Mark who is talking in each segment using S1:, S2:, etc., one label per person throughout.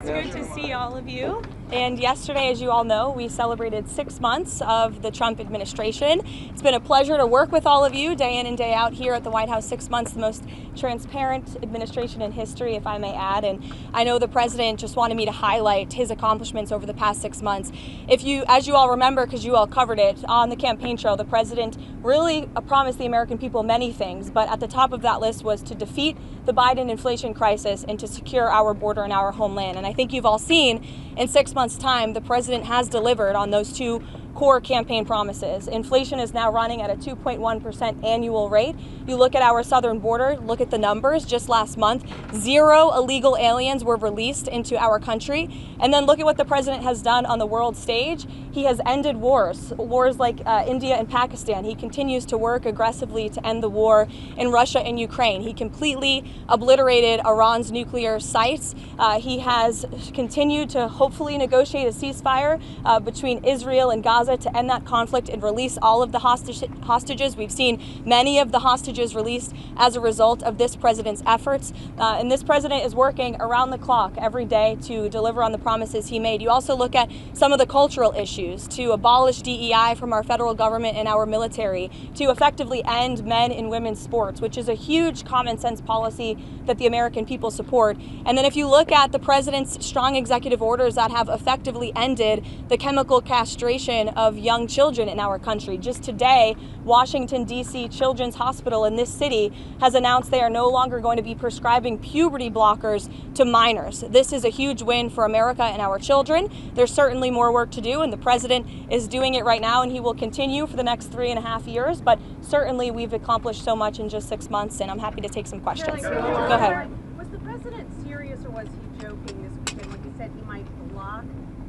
S1: It's good to see all of you. And yesterday, as you all know, we celebrated 6 months of the Trump administration. It's been a pleasure to work with all of you day in and day out here at the White House. 6 months, the most transparent administration in history, if I may add. And I know the president just wanted me to highlight his accomplishments over the past 6 months. As you all remember, because you all covered it on the campaign trail, the president really promised the American people many things, but at the top of that list was to defeat the Biden inflation crisis and to secure our border and our homeland. And I think you've all seen in 6 months' time, the president has delivered on those two core campaign promises. Inflation is now running at a 2.1% annual rate. You look at our southern border, look at the numbers. Just last month, 0 illegal aliens were released into our country. And then look at what the president has done on the world stage. He has ended wars like India and Pakistan. He continues to work aggressively to end the war in Russia and Ukraine. He completely obliterated Iran's nuclear sites. He has continued to hopefully negotiate a ceasefire between Israel and Gaza to end that conflict and release all of the hostages. We've seen many of the hostages released as a result of this president's efforts. And this president is working around the clock every day to deliver on the promises he made. You also look at some of the cultural issues, to abolish DEI from our federal government and our military, to effectively end men and women's sports, which is a huge common sense policy that the American people support. And then if you look at the president's strong executive orders that have effectively ended the chemical castration of young children in our country. Just today, Washington, D.C. Children's Hospital in this city has announced they are no longer going to be prescribing puberty blockers to minors. This is a huge win for America and our children. There's certainly more work to do, and the president is doing it right now, and he will continue for the next 3.5 years. But certainly we've accomplished so much in just 6 months, and I'm happy to take some questions. Go ahead.
S2: Was the president serious, or was he joking this weekend when he said he might block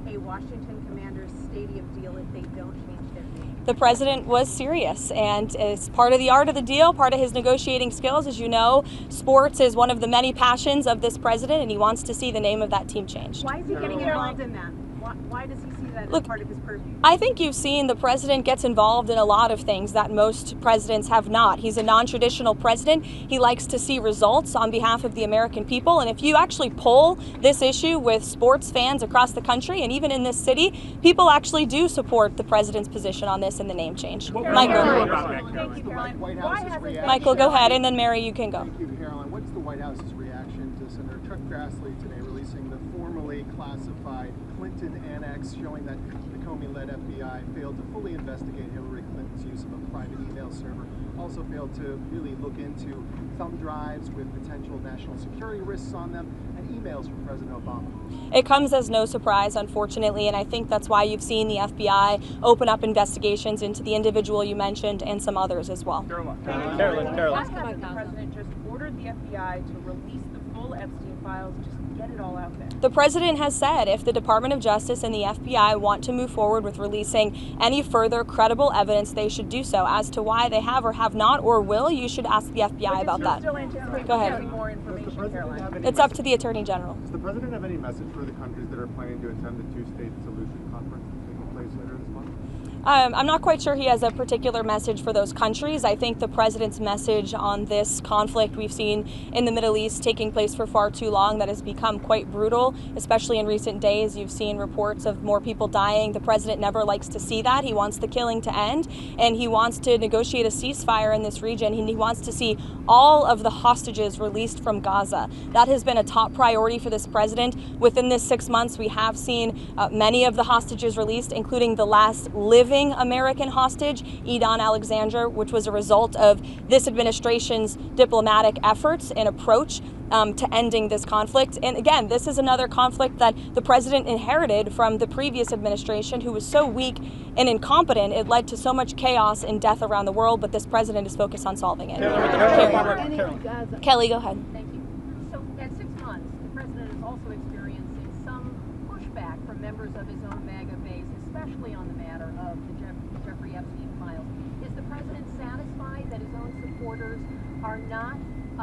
S2: a Washington Commanders stadium deal if they don't change their name?
S1: The president was serious, and it's part of the art of the deal, part of his negotiating skills. As you know, sports is one of the many passions of this president, and he wants to see the name of that team changed.
S2: Why is he getting involved in that? Why does he see that as part of his purview?
S1: I think you've seen the president gets involved in a lot of things that most presidents have not. He's a non-traditional president. He likes to see results on behalf of the American people. And if you actually poll this issue with sports fans across the country and even in this city, people actually do support the president's position on this and the name change. Michael.
S2: Thank you, Caroline.
S1: Michael, go ahead, and then Mary, you can go.
S3: Thank you, Caroline. What's the White House's reaction to Senator Chuck Grassley today releasing the formerly classified Clinton annex showing that the Comey-led FBI failed to fully investigate Hillary Clinton's use of a private email server, also failed to really look into thumb drives with potential national security risks on them, and emails from President Obama?
S1: It comes as no surprise, unfortunately, and I think that's why you've seen the FBI open up investigations into the individual you mentioned and some others as well.
S2: Caroline. The president just ordered the FBI to release the full Epstein files, just get it all out there.
S1: The president has said if the Department of Justice and the FBI want to move forward with releasing any further credible evidence, they should do so. As to why they have or have not or will, you should ask the FBI about that. Go ahead.
S2: More information, Caroline.
S1: It's up to the Attorney General.
S4: Does the president have any message for the countries that are planning to attend the two-state solution conference that's taking place later this month?
S1: I'm not quite sure he has a particular message for those countries. I think the president's message on this conflict we've seen in the Middle East taking place for far too long that has become quite brutal, especially in recent days. You've seen reports of more people dying. The president never likes to see that. He wants the killing to end, and he wants to negotiate a ceasefire in this region. He wants to see all of the hostages released from Gaza. That has been a top priority for this president. Within this 6 months, we have seen many of the hostages released, including the last living American hostage, Edon Alexander, which was a result of this administration's diplomatic efforts and approach to ending this conflict. And again, this is another conflict that the president inherited from the previous administration, who was so weak and incompetent, it led to so much chaos and death around the world, but this president is focused on solving it. Kelly, go ahead.
S2: Thank you. So at 6 months, the president is also experiencing some pushback from members of his own MAGA base, especially on the matter of the Jeffrey Epstein files. Is the president satisfied that his own supporters are not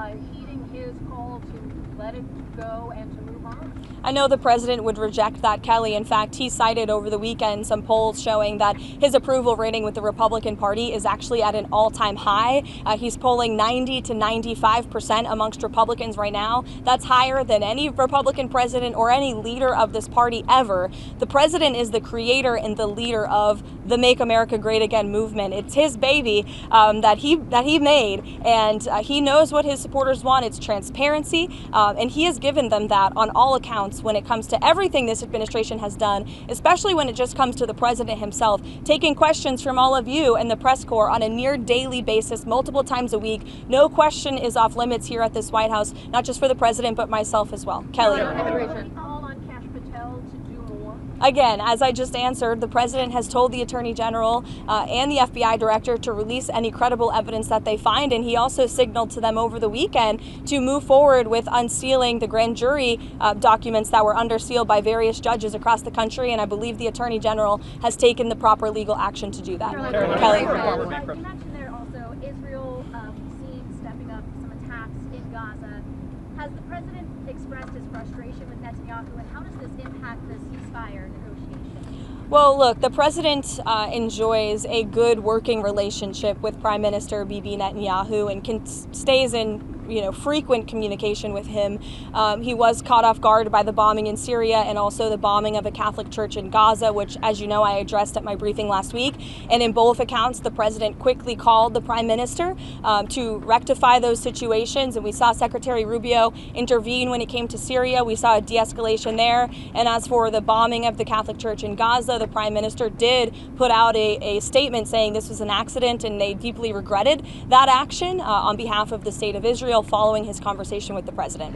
S2: heeding his call to let it go and to move on?
S1: I know the president would reject that, Kelly. In fact, he cited over the weekend some polls showing that his approval rating with the Republican Party is actually at an all-time high. He's polling 90 to 95% amongst Republicans right now. That's higher than any Republican president or any leader of this party ever. The president is the creator and the leader of the Make America Great Again movement. It's his baby that he made, and he knows what his supporters want. It's transparency, and he has given them that on all accounts when it comes to everything this administration has done, especially when it just comes to the president himself, taking questions from all of you and the press corps on a near daily basis, multiple times a week. No question is off limits here at this White House, not just for the president, but myself as well. Kelly.
S2: Call on Kash Patel to do more.
S1: Again, as I just answered, the president has told the Attorney General and the FBI Director to release any credible evidence that they find, and he also signaled to them over the weekend to move forward with unsealing the grand jury documents that were under seal by various judges across the country, and I believe the Attorney General has taken the proper legal action to do that. Kelly.
S5: You mentioned there also Israel seen stepping up some attacks in Gaza. Has the president expressed his frustration with Netanyahu, and how does this impact the ceasefire negotiation?
S1: Well, look, the president enjoys a good working relationship with Prime Minister Bibi Netanyahu and stays in frequent communication with him. He was caught off guard by the bombing in Syria and also the bombing of a Catholic church in Gaza, which, as you know, I addressed at my briefing last week. And in both accounts, the president quickly called the prime minister to rectify those situations. And we saw Secretary Rubio intervene when it came to Syria. We saw a de-escalation there. And as for the bombing of the Catholic church in Gaza, the prime minister did put out a statement saying this was an accident and they deeply regretted that action on behalf of the state of Israel, following his conversation with the president.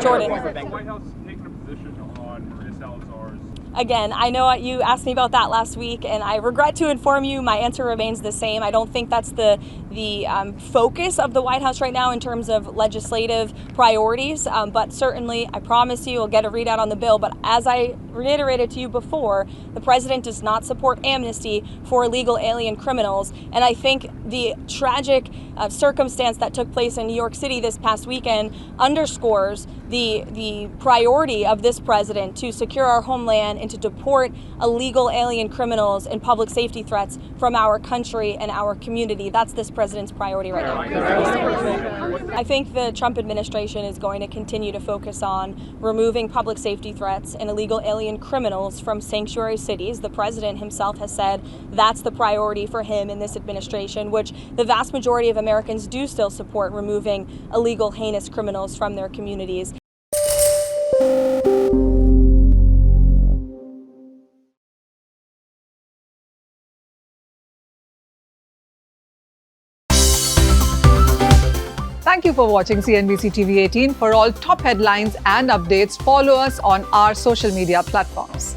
S1: Jordan.
S6: Has the White House taken a position on Maria Salazar's?
S1: Again, I know you asked me about that last week, and I regret to inform you my answer remains the same. I don't think that's the focus of the White House right now in terms of legislative priorities, but certainly I promise you we'll get a readout on the bill. But as I reiterated to you before, the president does not support amnesty for illegal alien criminals, and I think the tragic circumstance that took place in New York City this past weekend underscores the priority of this president to secure our homeland and to deport illegal alien criminals and public safety threats from our country and our community. That's this president's priority right now. I think the Trump administration is going to continue to focus on removing public safety threats and illegal alien criminals from sanctuary cities. The president himself has said that's the priority for him in this administration, which the vast majority of Americans do still support, removing illegal, heinous criminals from their communities.
S7: Thank you for watching CNBC TV 18. For all top headlines and updates, follow us on our social media platforms.